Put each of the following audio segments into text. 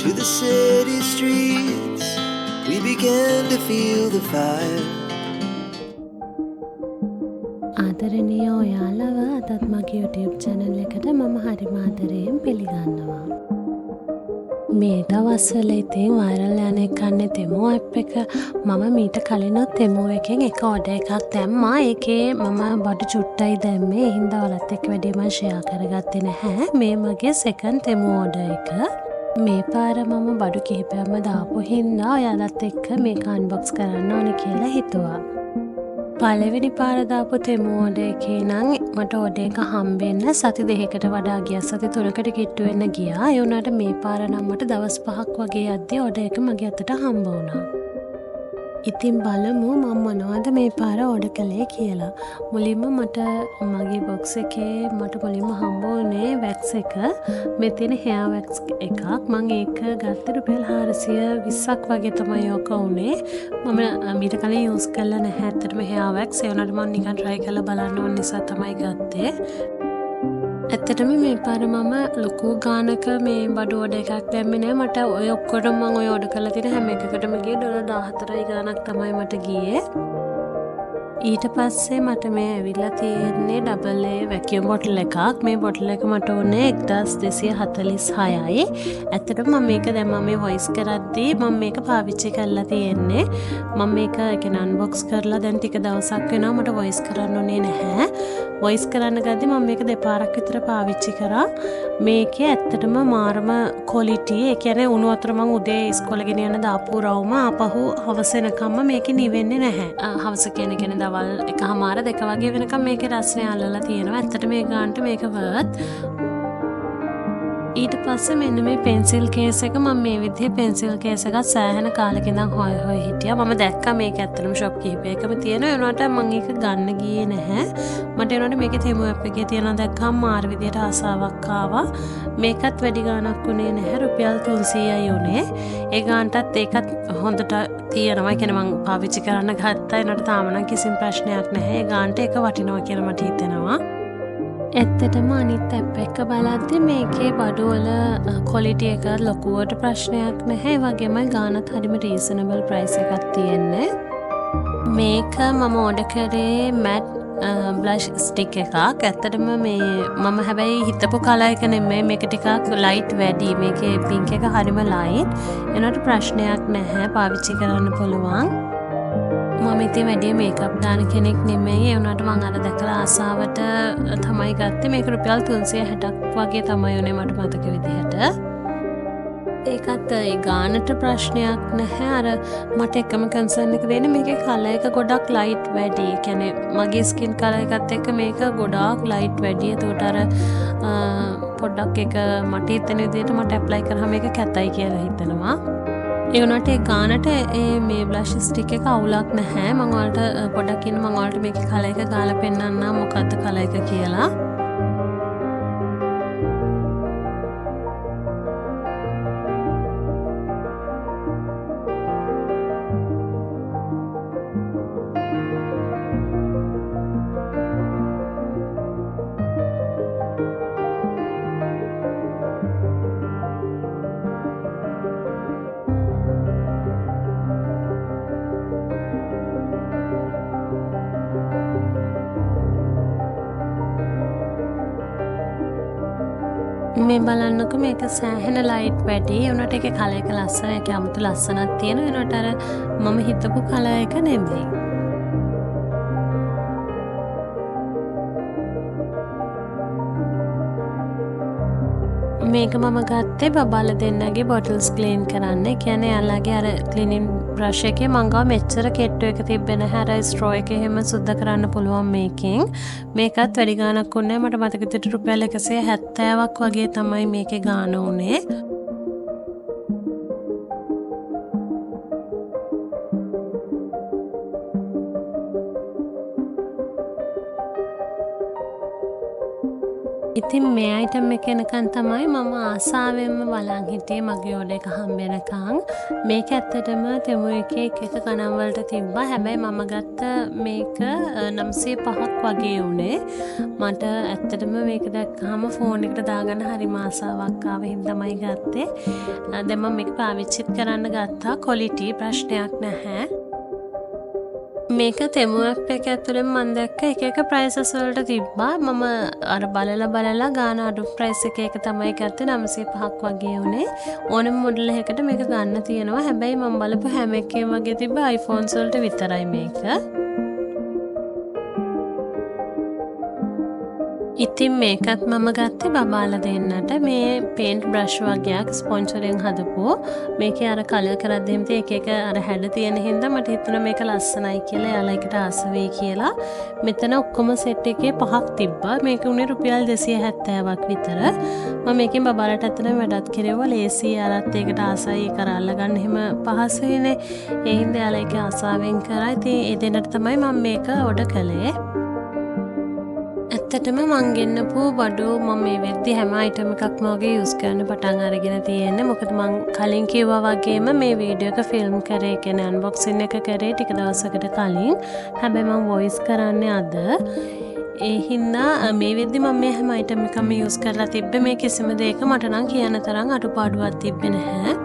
to the city streets, we began to feel the fire. ආදරණීය ඔයාලව අදත් මගේ YouTube channel එකට මම හරිම ආදරයෙන් පිළිගන්නවා. මේ දවස්වල ඉතින් viral යන එකන්නේ තෙමෝ app එක. මම මීට කලිනුත් තෙමෝ එකෙන් එක order එකක් දැම්මා. ඒකේ මම බඩු චුට්ටයි දැම්මේ. ඒ හින්දා ඔයාලත් එක්ක වැඩි මම share කරගත්තේ නැහැ. මේ මගේ second තෙමෝ order එක. මේ පාර මම බඩු කිහිපයක්ම දාපු හින්දා ඔයාලත් එක්ක මේක unbox කරන්න ඕනේ කියලා හිතුවා. පළවෙනි පාර දාපු තෙමෝ order එකේ නම් මට order එක හම්බෙන්න සති දෙකකට වඩා ගියා. සති 3කට කිට්ටු වෙන්න ගියා. ඒ වුණාට මේ පාර නම් මට දවස් 5ක් වගේ යද්දී order එක මගේ අතට හම්බ වුණා. ඉතින් බලමු මම මොනවද මේ පාර order කළේ කියලා. මුලින්ම මට මගේ box එකේ මට මුලින්ම හම්බ වුණේ wax එක. මේ තියෙන hair wax එකක්. මම ඒක ගත්තේ රුපියල් 420ක් වගේ තමයි ඕක උනේ. මම මීට කලින් use කරලා නැහැ ඇත්තටම hair wax. ඒ වුණාට මම නිකන් try කරලා බලන්න ඕන නිසා තමයි ගත්තේ. ඇත්තටම මේ පාර මම ලොකු ගානක මේ බඩු order එකක් දැම්මේ නෑ. මට ඔය ඔක්කොටම මම ඔය order කරලා තියෙන හැම එකකටම ගියේ $14යි ගානක් තමයි මට ගියේ. ඊට පස්සේ මට මේ ඇවිල්ලා තියෙන්නේ double A vacuum bottle එකක්. මේ bottle එක මට උනේ 1246යි. ඇත්තටම මම මේක දැන් මම මේ voice කරද්දී මම මේක පාවිච්චි කරලා තියෙන්නේ. මම මේක කියන්නේ unbox කරලා දැන් ටික දවසක් වෙනවා මට voice කරන්න උනේ නැහැ. voice කරන්න ගද්දී මම මේක දෙපාරක් විතර පාවිච්චි කරා. මේකේ ඇත්තටම මාරම quality. ඒ කියන්නේ උණු වතුර මම උදේ ඉස්කෝලේ ගෙන යන දාපු රවුම ආපහු හවස වෙනකම්ම මේකේ නිවෙන්නේ නැහැ. හවස කියන්නේ දවල් 1:00 2 වගේ වෙනකම් මේකේ රස්නේ අල්ලලා තියෙනවා. ඇත්තට මේ ගානට මේක worth. ඊට පස්සේ මෙන්න මේ පෙන්සිල් කේස් එක මම මේ විදිහේ පෙන්සිල් කේස් එකක් සෑහෙන කාලෙක ඉඳන් හොය හිටියා. මම දැක්කා මේක ඇත්තටම ෂොප් කිහිපයකම තියෙනවා. ඒ වුණාට මම ඒක ගන්න ගියේ නැහැ. මට ඒ වුණාට මේකේ තෙමෝ ඇප් එකේ තියෙනවා දැක්කම මාර විදිහට ආසාවක් ආවා. මේකත් වැඩි ගාණක් උනේ නැහැ. රුපියල් 300යි උනේ. ඒ ගාණටත් ඒකත් හොඳට තියෙනවා. ඒ කියන්නේ මම පාවිච්චි කරන්න ගත්තා. ඒනට තාම නම් කිසිම ප්‍රශ්නයක් නැහැ. ඒ ගාණට ඒක වටිනවා කියලා මට හිතෙනවා. ඇත්තටම අනිත් ඇප් එක බලද්දි මේකේ බඩුවල quality එක ලොකුවට ප්‍රශ්නයක් නැහැ. ඒ වගේම ගානත් හරිම reasonable price එකක් තියෙන්නේ. මේක මම order කරේ matte blush stick එකක්. ඇත්තටම මේ මම හැබැයි හිතපු කලර් එක නෙමෙයි. මේක ටිකක් light වැඩි. මේකේ pink එක හරිම light. ඒනට ප්‍රශ්නයක් නැහැ. පාවිච්චි කරන්න පුළුවන්. මම ඉතින් වැඩි මේකප් දාන කෙනෙක් නෙමෙයි. ඒ වුණාට මම අර දැකලා ආසාවට තමයි ගත්තේ. මේක රුපියල් 360ක් වගේ තමයි උනේ මට මතක විදිහට. ඒකත් ඒ ගානට ප්‍රශ්නයක් නැහැ. අර මට එකම කන්සර්න් එක දෙන්නේ මේකේ කලර් එක ගොඩක් ලයිට් වැඩි. ඒ කියන්නේ මගේ ස්කින් කලර් එකත් එක්ක මේක ගොඩාක් ලයිට් වැඩි. ඒකට අර පොඩ්ඩක් එක මට හිතෙන විදිහට මට ඇප්ලයි කරාම මේක කැතයි කියලා හිතෙනවා. ඒ වුණාට ඒ ගානට මේ බ්ලෂ් ස්ටික් එක අවුලක් නැහැ. මම ඔයාලට පොඩ්ඩක් ඉන්න මම ඔයාලට මේකේ කලර් එක ගාලා පෙන්නන්නම් මොකක්ද කලර් එක කියලා. මේ බලන්නකෝ මේක සෑහෙන ලයිට් වැඩි. ඒ වුණාට ඒකේ කලර් එක ලස්සන. ඒකේ 아무තු ලස්සනක් තියෙනවා. ඒනට අර මම හිතපු කලර් එක නෙමෙයි. මේක මම ගත්තේ බබාලා දෙන්නගේ bottles clean කරන්න. ඒ කියන්නේ යාළුවාගේ අර cleaning brush එකේ මං ගාව මෙච්චර කෙට්ටු එක තිබ්බේ නැහැ. අර straw එකේ හැම සුද්ධ කරන්න පුළුවන් මේකෙන්. මේකත් වැඩි ගාණක් උන්නේ මට මතක විදිහට රුපියල් 170ක් වගේ තමයි මේකේ ගාණ උනේ. ඉතින් මේ අයිටම් එක එනකන් තමයි මම ආසාවෙන්ම බලන් හිටියේ මගේ ඕඩර් එක හම්බ වෙනකන්. මේක ඇත්තටම තෙමු එකේ එක ගණන් වලට තිබ්බා. හැබැයි මම ගත්ත මේක 905ක් වගේ උනේ. මට ඇත්තටම මේක දැක්කහම ෆෝන් එකට දාගන්න හරිම ආසාවක් ආව හින්දා තමයි ගත්තේ. දැන් මම මේක පාවිච්චිත් කරන්න ගත්තා. ක්වොලිටි ප්‍රශ්නයක් නැහැ. මේක තෙමුවක් එක ඇතුළෙන් මම දැක්ක එක ප්‍රයිසස් වලට තිබ්බා. මම අර බලලා ගාන අඩු ප්‍රයිස් එකක තමයි ගත්තේ 905ක් වගේ උනේ. ඕනෙම මොඩල් එකකට මේක ගන්න තියෙනවා. හැබැයි මම බලපු හැම එකේම වගේ තිබ්බ iPhones වලට විතරයි මේක. ඉතින් මේකත් මම ගත්තේ බබාලා දෙන්නට. මේ පේන්ට් බ්‍රෂ් වගේක් ස්පොන්ජ් වලින් හදපු. මේකේ අර කලර් කරද්දී එම්ති එක අර හැඩ තියෙන හින්දා මට හිතුණා මේක ලස්සනයි කියලා. එයාලා එකට ආස වෙයි කියලා. මෙතන ඔක්කොම සෙට් එකේ 5ක් තිබ්බා. මේක උනේ රුපියල් 270ක් විතර. මම මේකෙන් බබාලට ඇත්තටම වැඩත් කෙරෙව්වා. ලේසි යාලත් ඒකට ආසයි ඒක අල්ල ගන්න එහෙම පහසුයිනේ. ඒ හින්දා එයාලා ඒක ආසාවෙන් කරා. ඉතින් ඒ දෙන්නට තමයි මම මේක ඕඩර් කළේ. ඇත්තටම මං ගෙන්නපු බඩු මම මේ වෙද්දි හැම අයිටම් එකක්ම වගේ යූස් කරන්න පටන් අරගෙන තියෙන්නේ. මොකද මං කලින් කිව්වා වගේම මේ වීඩියෝ එක ෆිල්ම් කරේ කියන්නේ අන්බොක්සින් එක කරේ ටික දවසකට කලින්. හැබැයි මං වොයිස් කරන්නේ අද. ඒ හින්දා මේ වෙද්දි මම මේ හැම අයිටම් එකක්ම යූස් කරලා තිබ්බේ. මේ කිසිම දෙයක මට නම් කියන්න තරම් අඩුපාඩුවක් තිබ්බේ නැහැ.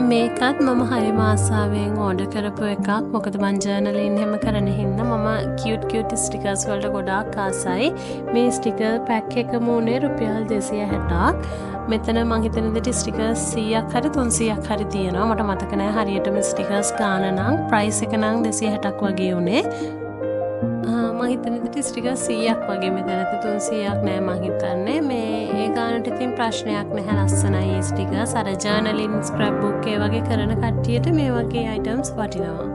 මේකත් මම හරිම ආසාවෙන් ඕඩර් කරපු එකක්. මොකද මං ජර්නලින් එහෙම කරන හින්දා මම කියුට් ස්ටිකර්ස් වලට ගොඩාක් ආසයි. මේ ස්ටිකර් පැක් එකම උනේ රුපියල් 260ක්. මෙතන මං හිතන විදිහට ස්ටිකර්ස් 100ක් හරි 300ක් හරි තියෙනවා. මට මතක නැහැ හරියටම ස්ටිකර්ස් ගාන නම්. ප්‍රයිස් එක නම් 260ක් වගේ උනේ. මම හිතන විදිහට ස්ටිකර්ස් 100ක් වගේ මෙතනදී 300ක් නෑ මං හිතන්නේ. මේ ඒ ගානට ඉතින් ප්‍රශ්නයක් නැහැ. ලස්සනයි මේ ස්ටිකර්ස්. අර ජර්නලින් ස්ක්‍රැප් බුක් ඒ වගේ කරන කට්ටියට මේ වගේ අයිටම්ස් වටිනවා.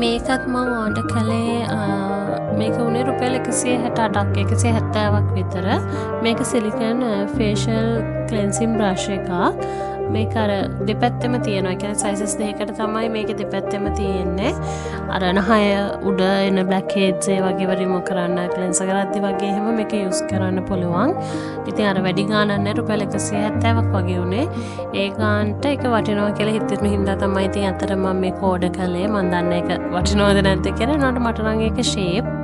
මේකත් මම ඕඩර් කළේ මේක උනේ රුපියල් 168ක් 170ක් විතර. මේක සිලිකන් ෆේෂල් ක්ලෙන්සින් බ්‍රෂ් එකක්. මේක අර දෙපැත්තෙම තියෙනවා. ඒ කියන්නේ සයිසස් දෙකකට තමයි මේකේ දෙපැත්තෙම තියෙන්නේ. අර නහය උඩ එන බ්ලැක් හෙඩ්ස් ඒ වගේ ඒවා රිමූව් කරන්න ක්ලෙන්සර් කරද්දි වගේ එහෙම මේක යූස් කරන්න පුළුවන්. ඉතින් අර වැඩි ගාණක් නෑ රුපියල් 170ක් වගේ උනේ. ඒ ගානට ඒක වටිනවා කියලා හිතෙන හින්දා තමයි ඉතින් අතට මම මේක ඕඩර් කළේ. මම දන්නේ ඒක වටිනවද නැද්ද කියලා. නෝට මට නම් ඒක ෂේප්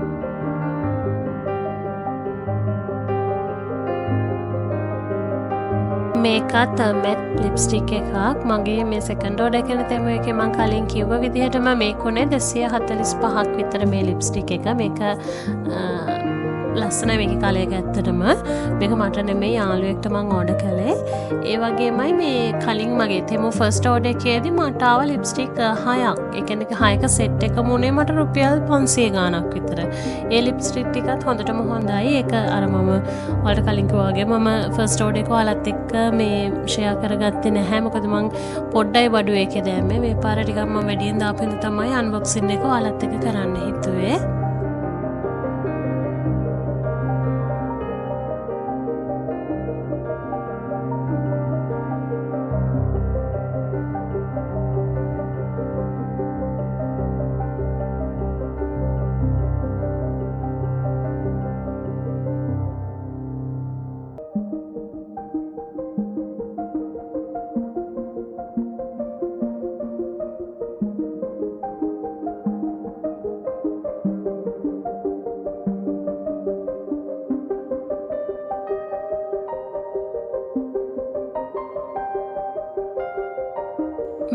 මේකත් මැට් ලිප්ස්ටික් එකක්. මගේ මේ සෙකන්ඩ් ඕඩර් කරන තෙම එකේ මම කලින් කිව්ව විදිහටම මේක උනේ 245ක් විතර මේ ලිප්ස්ටික් එක. මේක ලස්සනයි මේකේ කලර් එක ඇත්තටම. මේක මට නෙමෙයි යාළුවෙක්ට මම ඕඩර් කළේ. ඒ වගේමයි මේ කලින් මගේ තෙමු ෆස්ට් ඕඩර් එකේදී මට ආව ලිප්ස්ටික් 6ක්. ඒ කියන්නේ 6ක සෙට් එකම උනේ මට රුපියල් 500 ගාණක් විතර. ඒ ලිප්ස්ටික් ටිකත් හොඳටම හොඳයි. ඒක අර මම ඔයාලට කලින් කිව්වා වගේ මම ෆස්ට් ඕඩර් එක ඔයාලත් එක්ක මේ ෂෙයා කරගත්තේ නැහැ. මොකද මං පොඩ්ඩයි බඩු එකේ දැම්මේ. මේ පාර ටිකක් මම වැඩියෙන් දාපු හින්දා තමයි අන්බොක්සින් එක ඔයාලත් එක්ක කරන්න හිතුවේ.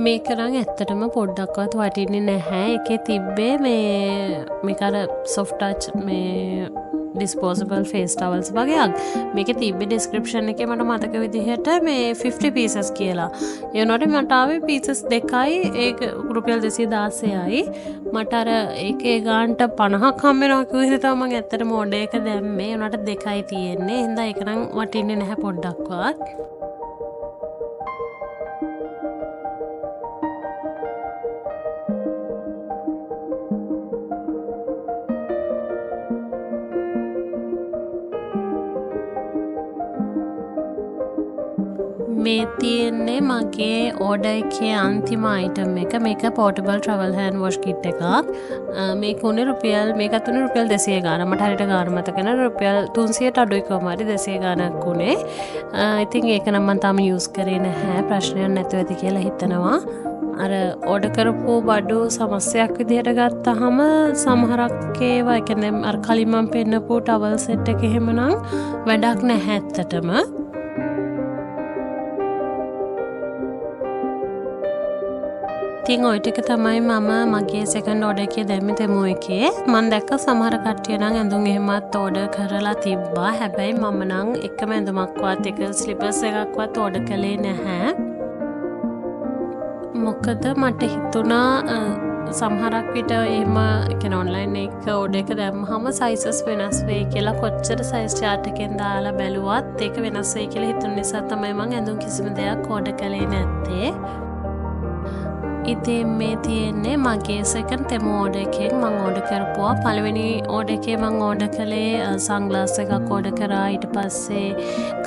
මේක නම් ඇත්තටම පොඩ්ඩක්වත් වටින්නේ නැහැ. ඒකේ තිබ්බේ මේක අර soft touch මේ disposable face towels වගේක්. මේකේ තිබ්බේ description එකේ මට මතක විදිහට මේ 50 pieces කියලා. ඒ වුණාට මට ආවේ pieces දෙකයි. ඒක රුපියල් 216යි. මට අර ඒකේ ගානට 50ක් හම්බ වෙනවා කිව්ව හින්දා තමයි මම ඇත්තටම ඕඩර් එක දැම්මේ. ඒ වුණාට දෙකයි තියෙන්නේ. එහෙනම් ඒක නම් වටින්නේ නැහැ පොඩ්ඩක්වත්. මේ තියෙන්නේ මගේ ඕඩර් එකේ අන්තිම අයිටම් එක. මේක පෝටබල් ට්‍රැවල් හෑන්ඩ් වොෂ් කිට් එකක්. මේක උනේ රුපියල් 200 ගාන. මට හරියට ගාන මතක නැහැ. රුපියල් 300ට අඩුයි කොහමද 200 ගානක් උනේ. ඉතින් ඒක නම් මම තාම යූස් කරේ නැහැ. ප්‍රශ්නයක් නැතුව ඇති කියලා හිතනවා. අර ඕඩර් කරපු බඩු සමස්තයක් විදිහට ගත්තාම සමහරක් ඒවා ඒ කියන්නේ අර කලින් මම පෙන්නපු ටවල් සෙට් එක එහෙමනම් වැඩක් නැහැ ඇත්තටම. ඉතින් ඔය ටික තමයි මම මගේ සෙකන්ඩ් ඕඩර් එකේ දැම්මේ තෙමු එකේ. මම දැක්ක සමහර කට්ටිය නම් ඇඳුම් එහෙමත් ඕඩර් කරලා තිබ්බා. හැබැයි මම නම් එකම ඇඳුමක්වත් එක ස්ලිපර්ස් එකක්වත් ඕඩර් කළේ නැහැ. මොකද මට හිතුණා සමහරක් විට එහෙම කියන්නේ ඔන්ලයින් එක ඕඩර් එක දැම්මහම සයිසස් වෙනස් වෙයි කියලා. කොච්චර සයිස් chart එකෙන් දාලා බැලුවත් ඒක වෙනස් වෙයි කියලා හිතුන නිසා තමයි මම ඇඳුම් කිසිම දෙයක් ඕඩර් කළේ නැත්තේ. ඉතින් මේ තියෙන්නේ මගේ සෙකන්ඩ් තෙමු ඕඩර් එකෙන් මම ඕඩර් කරපුවා. පළවෙනි ඕඩර් එකේ මම ඕඩර් කළේ සන්ග්ලාස් එකක් ඕඩර් කරා. ඊට පස්සේ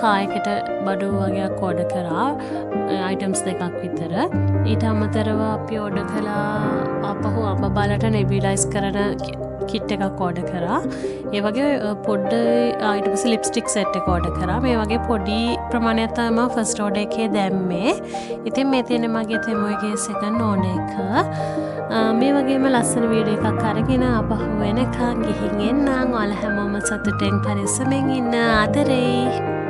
කායකට බඩු වගේක් ඕඩර් කරා. අයිටම්ස් දෙකක් විතර. ඊට අමතරව අපි ඕඩර් කළා අපහු අබබලට නෙබියුලයිස් කරන කිට් එකක් ඕඩර් කරා. ඒ වගේ පොඩ්ඩ ඊට පස්සේ ලිප්ස්ටික් සෙට් එක ඕඩර් කරා. මේ වගේ පොඩි ප්‍රමාණයක් තමයි ෆස්ට් ඕඩර් එකේ දැම්මේ. ඉතින් මේ තියෙන්නේ මගේ තෙමු එකේ සෙකන්ඩ් ඕඩර් එක. මේ වගේම ලස්සන වීඩියෝ එකක් අරගෙන අපහු වෙනකන් ගිහින් එන්නම්. ඔයාලා හැමෝම සතුටෙන් පරිස්සමෙන් ඉන්න. ආදරේ.